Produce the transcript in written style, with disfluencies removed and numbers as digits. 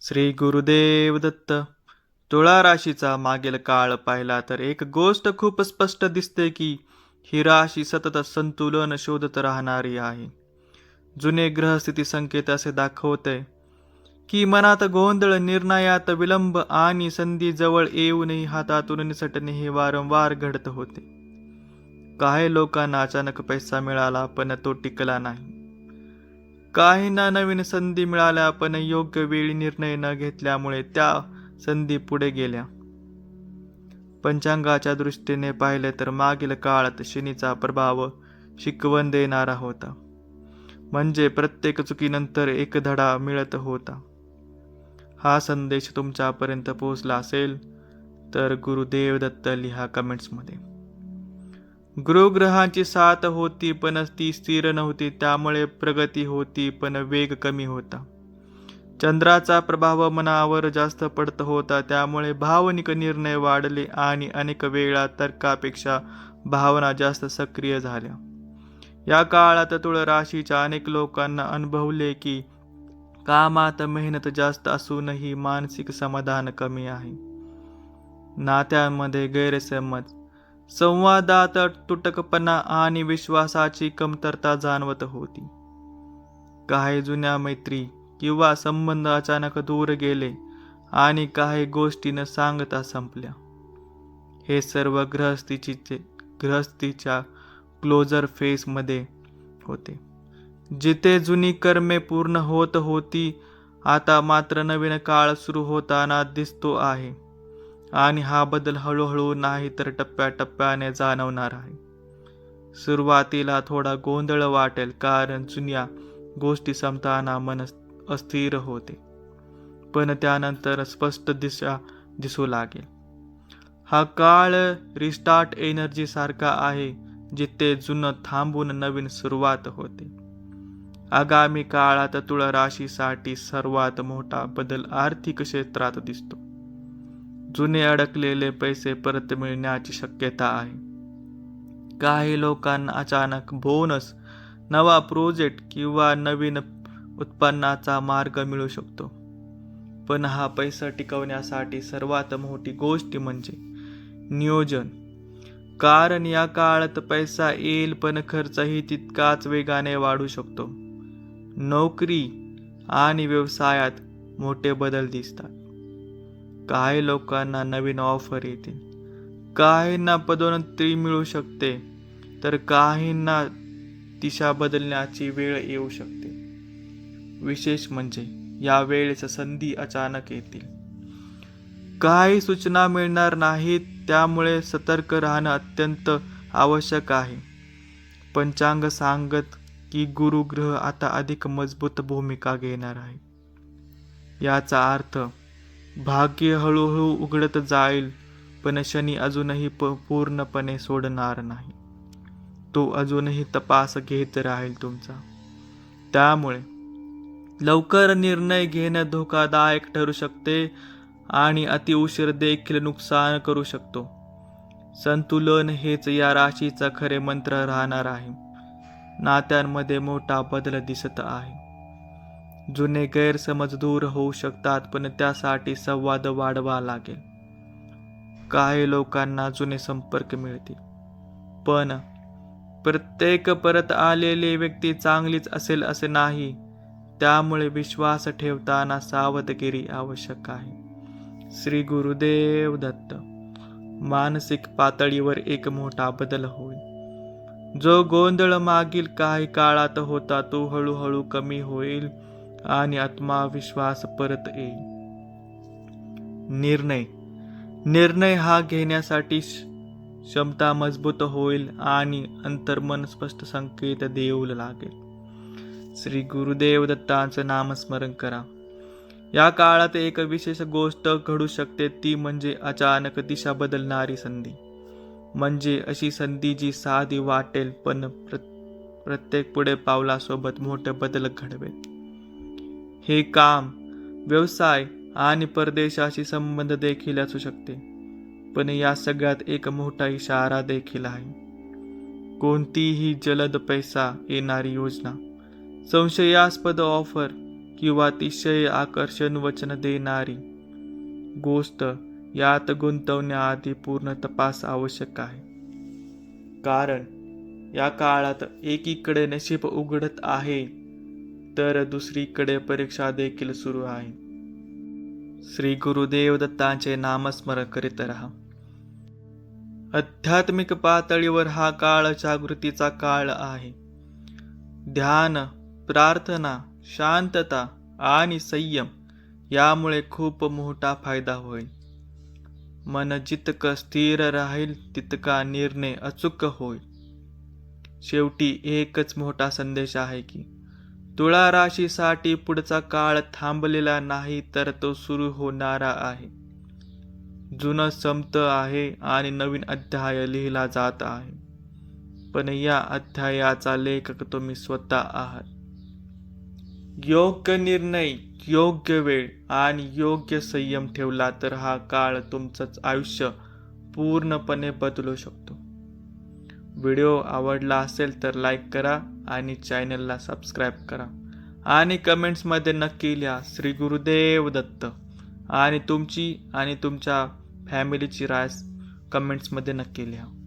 श्री गुरुदेव दत्त. तुळा राशीचा मागील काळ पाहिला तर एक गोष्ट खूप स्पष्ट दिसते की ही राशी सतत संतुलन शोधत राहणारी आहे. जुने ग्रहस्थिती संकेत असे दाखवते की मनात गोंधळ, निर्णयात विलंब आणि संधी जवळ येऊनही हातातून निसटणे हे वारंवार घडत होते. काही लोकांना अचानक पैसा मिळाला पण तो टिकला नाही. काहींना नवीन संधी मिळाल्या पण योग्य वेळी निर्णय न घेतल्यामुळे त्या संधी पुढे गेल्या. पंचांगाच्या दृष्टीने पाहिले तर मागील काळात शनीचा प्रभाव शिकवण देणारा होता. म्हणजे प्रत्येक चुकीनंतर एक धडा मिळत होता. हा संदेश तुमच्यापर्यंत पोहोचला असेल तर गुरुदेव दत्त लिहा कमेंट्समध्ये. गुरुग्रहांची साथ होती पण ती स्थिर नव्हती, त्यामुळे प्रगती होती पण वेग कमी होता. चंद्राचा प्रभाव मनावर जास्त पडत होता, त्यामुळे भावनिक निर्णय वाढले आणि अनेक वेळा तर्कापेक्षा भावना जास्त सक्रिय झाल्या. या काळात तुळ राशीच्या अनेक लोकांना अनुभवले की कामात मेहनत जास्त असूनही मानसिक समाधान कमी आहे. नात्यांमध्ये गैरसमज, संवादात तुटकपणा आणि विश्वासाची कमतरता जाणवत होती. काही जुन्या मैत्री किंवा संबंध अचानक दूर गेले आणि काही गोष्टी न सांगता संपल्या. हे सर्व गृहस्थीच्या क्लोजर फेजमध्ये होते. जिथे जुनी कर्मे पूर्ण होत होती, आता मात्र नवीन काळ सुरू होताना दिसतो आहे. आणि हा बदल हळूहळू नाही तर टप्प्याटप्प्याने जाणवणार आहे. सुरुवातीला थोडा गोंधळ वाटेल, कारण जुन्या गोष्टी संपताना मन अस्थिर होते, पण त्यानंतर स्पष्ट दिशा दिसू लागेल. हा काळ रिस्टार्ट एनर्जी सारखा आहे, जिथे जुनं थांबून नवीन सुरुवात होते. आगामी काळात तुळ राशीसाठी सर्वात मोठा बदल आर्थिक क्षेत्रात दिसतो. जुने अडकलेले पैसे परत मिळण्याची शक्यता आहे. काही लोकांना अचानक बोनस, नवा प्रोजेक्ट किंवा नवीन उत्पन्नाचा मार्ग मिळू शकतो. पण हा पैसा टिकवण्यासाठी सर्वात मोठी गोष्ट म्हणजे नियोजन. कारण या काळात पैसा येईल पण खर्चही तितकाच वेगाने वाढू शकतो. नोकरी आणि व्यवसायात मोठे बदल दिसतात. काही लोकांना नवीन ऑफर येतील, काहींना पदोन्नती मिळू शकते, तर काहींना दिशा बदलण्याची वेळ येऊ शकते. विशेष म्हणजे या वेळेस संधी अचानक येतील. काही सूचना मिळणार नाहीत, त्यामुळे सतर्क राहणं अत्यंत आवश्यक आहे. पंचांग सांगत की गुरुग्रह आता अधिक मजबूत भूमिका घेणार आहे. याचा अर्थ भाग्य हळूहळू उघडत जाईल, पण शनी अजूनही पूर्णपणे सोडणार नाही. तो अजूनही तपास घेत राहील तुमचा. त्यामुळे लवकर निर्णय घेणं धोकादायक ठरू शकते आणि अतिउशीर देखील नुकसान करू शकतो. संतुलन हेच या राशीचा खरे मंत्र राहणार आहे. नात्यांमध्ये मोठा बदल दिसत आहे. जुने गैरसमज दूर होऊ शकतात, पण त्यासाठी संवाद वाढवा लागेल. काही लोकांना जुने संपर्क मिळतील, पण प्रत्येक परत आलेली व्यक्ती चांगलीच असेल असे नाही. त्यामुळे विश्वास ठेवताना सावधगिरी आवश्यक आहे. श्री गुरुदेव दत्त. मानसिक पातळीवर एक मोठा बदल होईल. जो गोंधळ मागील काही काळात होता तो हळूहळू कमी होईल आणि आत्मविश्वास परत येईल. निर्णय हा घेण्यासाठी क्षमता मजबूत होईल आणि अंतर्मन स्पष्ट संकेत देऊ लागेल. श्री गुरुदेव दत्तांचं नामस्मरण करा. या काळात एक विशेष गोष्ट घडू शकते, ती म्हणजे अचानक दिशा बदलणारी संधी. म्हणजे अशी संधी जी साधी वाटेल पण प्रत्येक पुढे पावलासोबत मोठे बदल घडवेल. हे काम, व्यवसाय आणि परदेशाशी संबंध देखील असू शकते. पण या सगळ्यात एक मोठा इशारा देखील आहे. कोणतीही जलद पैसा येणारी योजना, संशयास्पद ऑफर किंवा अतिशय आकर्षण वचन देणारी गोष्ट यात गुंतवण्याआधी पूर्ण तपास आवश्यक आहे. कारण या काळात एकीकडे नशीब उघडत आहे तर दुसरीकडे परीक्षा देखील सुरू आहे. श्री गुरुदेव दत्तांचे नामस्मरण करीत राहा. आध्यात्मिक पातळीवर हा काळ जागृतीचा काळ आहे. ध्यान, प्रार्थना, शांतता आणि संयम यामुळे खूप मोठा फायदा होईल. मन जितकं स्थिर राहील तितका निर्णय अचूक होईल. शेवटी एकच मोठा संदेश आहे की तुळा राशीसाठी पुढचा काळ थांबलेला नाही तर तो सुरू होणारा आहे. जुनं संपत आहे आणि नवीन अध्याय लिहिला जात आहे. पण या अध्यायाचा लेखक तुम्ही स्वतः आहात. योग्य निर्णय, योग्य वेळ आणि योग्य संयम ठेवला तर हा काळ तुमचंच आयुष्य पूर्णपणे बदलू शकतो. व्हिडिओ आवडला असेल तर लाईक करा आणि चॅनलला सबस्क्राईब करा आणि कमेंट्समध्ये नक्की लिहा श्री गुरुदेव दत्त आणि तुमची आणि तुमच्या फॅमिलीची राय कमेंट्समध्ये नक्की लिहा.